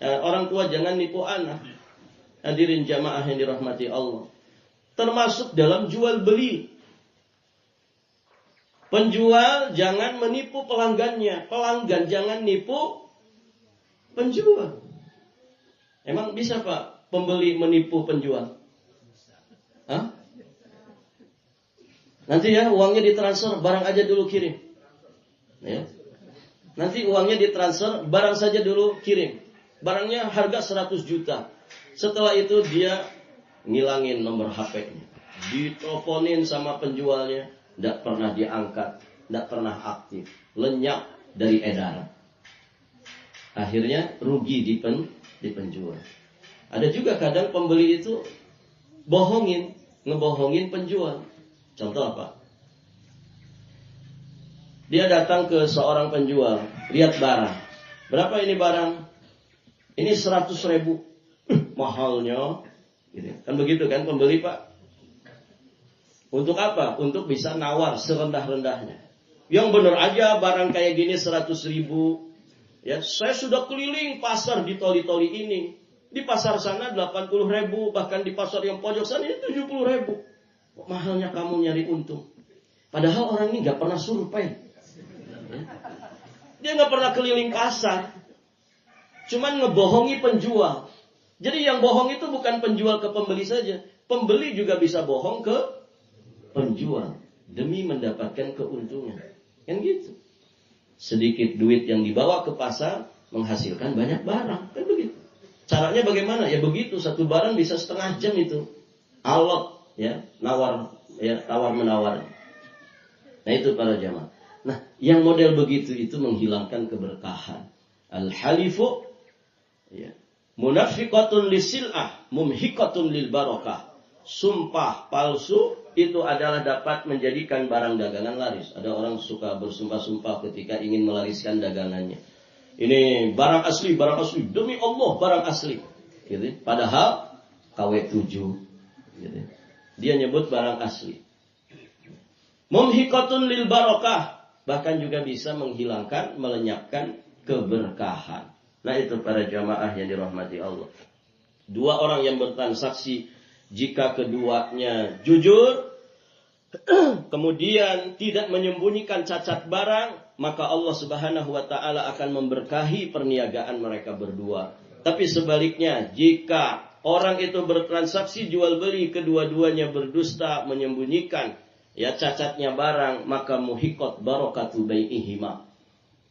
Orang tua jangan nipu anak. Hadirin jamaah yang dirahmati Allah. Termasuk dalam jual beli. Penjual jangan menipu pelanggannya. Pelanggan jangan nipu penjual. Emang bisa Pak pembeli menipu penjual? Hah? Nanti ya uangnya ditransfer, barang aja dulu kirim. Ya. Nanti uangnya ditransfer, barang saja dulu kirim. Barangnya harga 100 juta. Setelah itu dia ngilangin nomor HP-nya. Diteleponin sama penjualnya. Tidak pernah diangkat, tidak pernah aktif, lenyap dari edaran. Akhirnya rugi di penjual. Ada juga kadang pembeli itu ngebohongin penjual. Contoh apa? Dia datang ke seorang penjual, lihat barang. Berapa ini barang? Ini 100.000. Mahalnya, gitu. Kan begitu kan pembeli Pak? Untuk apa? Untuk bisa nawar serendah-rendahnya. Yang benar aja barang kayak gini 100.000. Ya, saya sudah keliling pasar di toli-toli ini. Di pasar sana 80.000, bahkan di pasar yang pojok sana ini 70.000. Kok mahalnya kamu nyari untung? Padahal orang ini nggak pernah survei. Ya. Dia nggak pernah keliling pasar. Cuman ngebohongi penjual. Jadi yang bohong itu bukan penjual ke pembeli saja. Pembeli juga bisa bohong ke penjual demi mendapatkan keuntungan. Kan gitu. Sedikit duit yang dibawa ke pasar menghasilkan banyak barang. Kan begitu. Caranya bagaimana? Ya begitu, satu barang bisa setengah jam itu. Alot, ya, nawar, ya, tawar menawar. Nah itu para jamaah. Nah, yang model begitu itu menghilangkan keberkahan. Al-halifu, ya, munafiqatun lisil'ah, mumhiqatun lil barakah. Sumpah palsu itu adalah dapat menjadikan barang dagangan laris. Ada orang suka bersumpah-sumpah ketika ingin melariskan dagangannya. Ini barang asli, demi Allah barang asli. Gitu. Padahal KW7. Gitu. Dia nyebut barang asli. Mumhiqatun lil barakah, bahkan juga bisa menghilangkan, melenyapkan keberkahan. Nah itu para jamaah yang dirahmati Allah. Dua orang yang bertransaksi, jika keduanya jujur, kemudian tidak menyembunyikan cacat barang, maka Allah Subhanahu wa ta'ala akan memberkahi perniagaan mereka berdua. Tapi sebaliknya, jika orang itu bertransaksi jual beli, kedua-duanya berdusta, menyembunyikan ya cacatnya barang, maka muhiqat barakatu bai'ihima,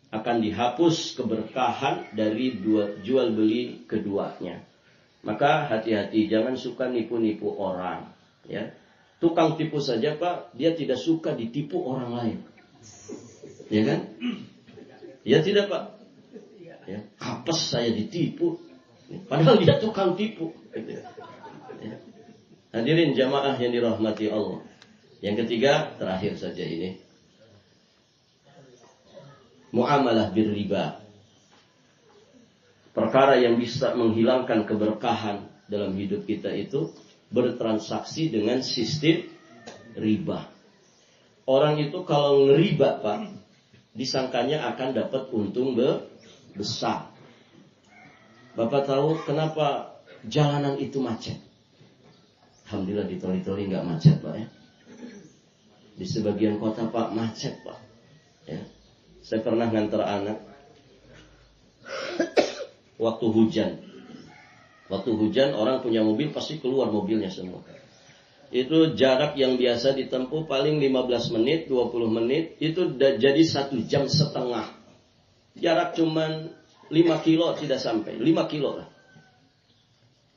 akan dihapus keberkahan dari jual beli keduanya. Maka hati-hati, jangan suka nipu-nipu orang, ya. Tukang tipu saja Pak, dia tidak suka ditipu orang lain. Ya kan? Ya tidak Pak. Ya, apes saya ditipu. Padahal dia tukang tipu. Ya. Hadirin jamaah yang dirahmati Allah. Yang ketiga, terakhir saja ini. Muamalah birriba. Perkara yang bisa menghilangkan keberkahan dalam hidup kita itu bertransaksi dengan sistem riba. Orang itu kalau ngeriba Pak, disangkanya akan dapat untung besar. Bapak tahu kenapa jalanan itu macet? Alhamdulillah di toli-toli nggak macet Pak ya. Di sebagian kota Pak macet Pak. Ya. Saya pernah nganter anak waktu hujan. Waktu hujan orang punya mobil pasti keluar mobilnya semua. Itu jarak yang biasa ditempuh paling 15 menit, 20 menit. Itu jadi 1,5 jam. Jarak cuman 5 kilo tidak sampai. 5 kilo lah.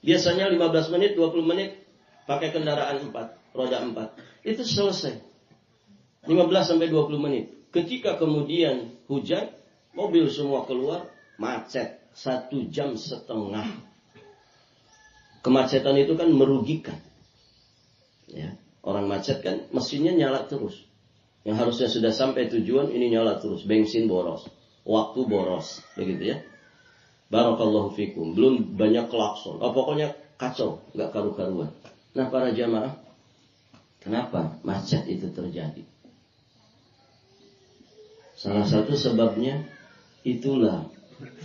Biasanya 15 menit, 20 menit pakai kendaraan 4, roda 4. Itu selesai. 15 sampai 20 menit. Ketika kemudian hujan, mobil semua keluar, macet. 1,5 jam. Kemacetan itu kan merugikan. Ya, orang macet kan mesinnya nyala terus. Yang harusnya sudah sampai tujuan ini nyala terus, bensin boros, waktu boros, begitu ya. Barakallahu fikum. Belum banyak klakson. Oh, pokoknya kacau, nggak karu-karuan. Nah, para jamaah, kenapa macet itu terjadi? Salah satu sebabnya itulah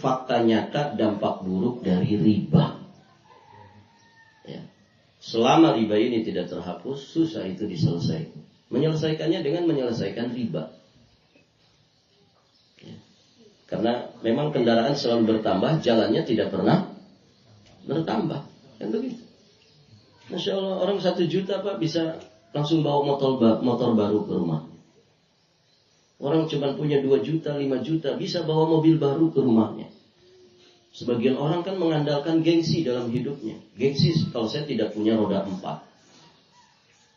fakta nyata dampak buruk dari riba. Ya. Selama riba ini tidak terhapus, susah itu diselesaikan. Menyelesaikannya dengan menyelesaikan riba. Ya. Karena memang kendaraan selalu bertambah, jalannya tidak pernah bertambah. Kan begitu. Masya Allah, orang 1 juta Pak bisa langsung bawa motor baru ke rumah. Orang cuma punya 2 juta, 5 juta, bisa bawa mobil baru ke rumahnya. Sebagian orang kan mengandalkan gengsi dalam hidupnya. Gengsi kalau saya tidak punya roda 4.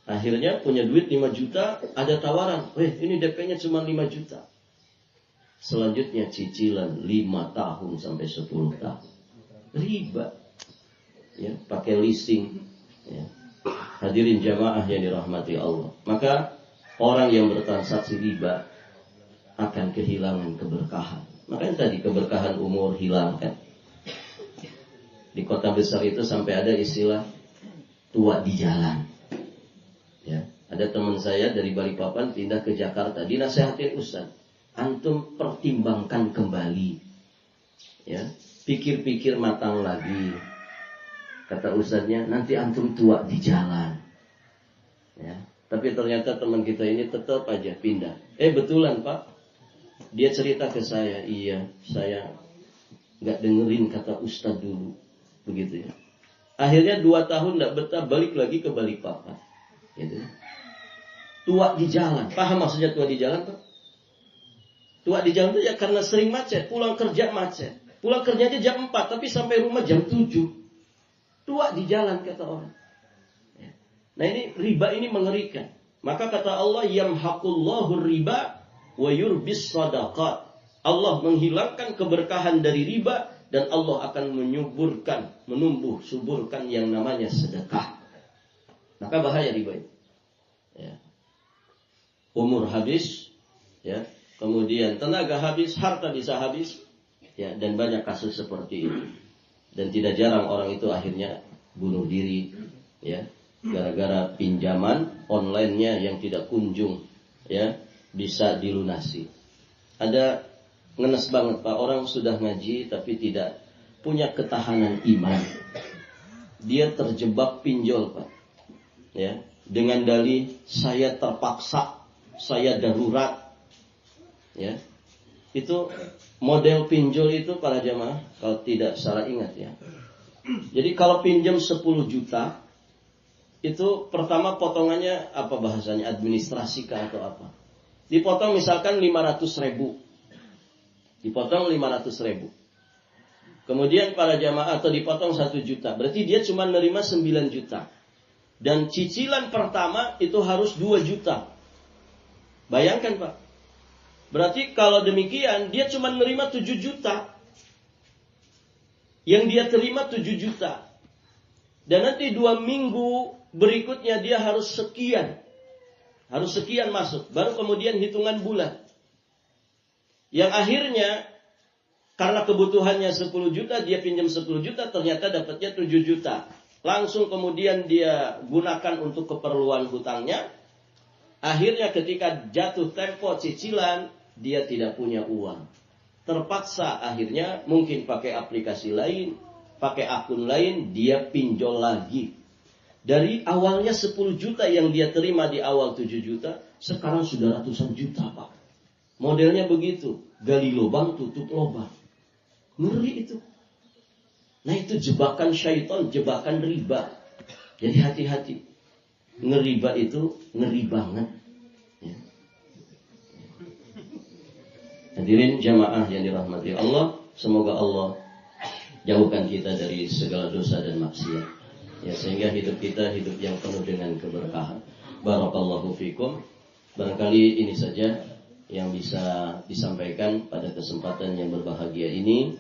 Akhirnya punya duit 5 juta, ada tawaran. Ini DP-nya cuma 5 juta. Selanjutnya cicilan 5 tahun sampai 10 tahun. Riba. Ya, pakai leasing. Ya. Hadirin jamaah yang dirahmati Allah. Maka orang yang bertransaksi riba akan kehilangan keberkahan. Makanya tadi keberkahan umur hilang kan. Di kota besar itu sampai ada istilah tua di jalan. Ya, ada teman saya dari Balikpapan pindah ke Jakarta, dinasehatin Ustaz, antum pertimbangkan kembali. Ya, pikir-pikir matang lagi. Kata Ustaznya, nanti antum tua di jalan. Ya, tapi ternyata teman kita ini tetap aja pindah. Betulan Pak. Dia cerita ke saya, iya, saya nggak dengerin kata Ustaz dulu. Begitu ya. Akhirnya 2 tahun tidak betah, balik lagi ke Balikpapan. Gitu. Tua di jalan. Paham maksudnya tua di jalan Pak? Tua di jalan itu ya karena sering macet, pulang kerja macet. Pulang kerjanya jam 4, tapi sampai rumah jam 7. Tua di jalan kata orang. Nah ini riba ini mengerikan. Maka kata Allah, yamhaqullahu riba wa yurbis sadaqat. Allah menghilangkan keberkahan dari riba dan Allah akan menumbuh suburkan yang namanya sedekah. Maka bahaya riba ini. Ya. Umur habis, ya. Kemudian tenaga habis, harta bisa habis, ya. Dan banyak kasus seperti itu. Dan tidak jarang orang itu akhirnya bunuh diri, ya. Gara-gara pinjaman online-nya yang tidak kunjung, ya, bisa dilunasi. Ada ngenes banget Pak, orang sudah ngaji tapi tidak punya ketahanan iman. Dia terjebak pinjol Pak, ya, dengan dalih saya terpaksa, saya darurat, ya. Itu model pinjol itu para jamaah kalau tidak salah ingat ya. Jadi kalau pinjam 10 juta itu pertama potongannya apa bahasanya, administrasi kah atau apa? Dipotong misalkan 500.000. Dipotong 500.000. Kemudian para jamaah atau dipotong 1 juta. Berarti dia cuma nerima 9 juta. Dan cicilan pertama itu harus 2 juta. Bayangkan Pak. Berarti kalau demikian dia cuma nerima 7 juta. Yang dia terima 7 juta. Dan nanti 2 minggu berikutnya dia harus sekian. Harus sekian masuk. Baru kemudian hitungan bulan. Yang akhirnya karena kebutuhannya 10 juta, dia pinjam 10 juta, ternyata dapatnya 7 juta. Langsung kemudian dia gunakan untuk keperluan hutangnya. Akhirnya ketika jatuh tempo cicilan, dia tidak punya uang. Terpaksa akhirnya mungkin pakai aplikasi lain, pakai akun lain, dia pinjol lagi. Dari awalnya 10 juta yang dia terima di awal 7 juta, sekarang sudah ratusan juta Pak. Modelnya begitu, gali lubang, tutup lubang. Ngeri itu. Nah itu jebakan syaitan, jebakan riba. Jadi hati-hati. Ngeriba itu ngeri banget. Ya. Hadirin jamaah yang dirahmati Allah, semoga Allah jauhkan kita dari segala dosa dan maksiat. Ya, sehingga hidup kita hidup yang penuh dengan keberkahan. Barakallahu fikum. Barangkali ini saja yang bisa disampaikan pada kesempatan yang berbahagia ini.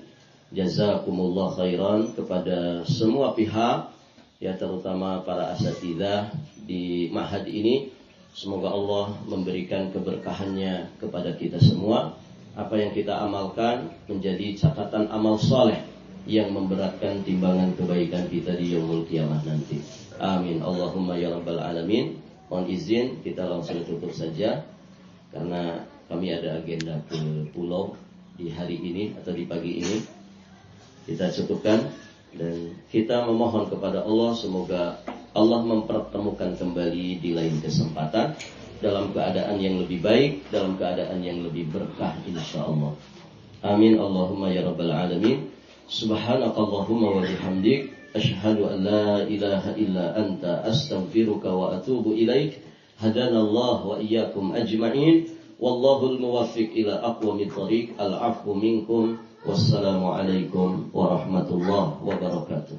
Jazakumullah khairan kepada semua pihak, ya terutama para asatidzah di ma'had ini. Semoga Allah memberikan keberkahannya kepada kita semua. Apa yang kita amalkan menjadi catatan amal saleh yang memberatkan timbangan kebaikan kita di yaumul qiyamah nanti. Amin. Allahumma ya rabbal alamin. Mohon izin kita langsung tutup saja karena kami ada agenda ke pulau di hari ini atau di pagi ini. Kita cukupkan dan kita memohon kepada Allah semoga Allah mempertemukan kembali di lain kesempatan dalam keadaan yang lebih baik, dalam keadaan yang lebih berkah insyaallah. Amin. Allahumma ya rabbal alamin. Subhanakallahumma wa bihamdik asyhadu an la ilaha illa anta astaghfiruka wa atubu ilaik. Hadanallahu wa iyyakum ajma'in. Wallahul muwaffiq ila aqwamit thariq. Al-'afwu minkum. Wassalamu alaikum warahmatullahi wabarakatuh.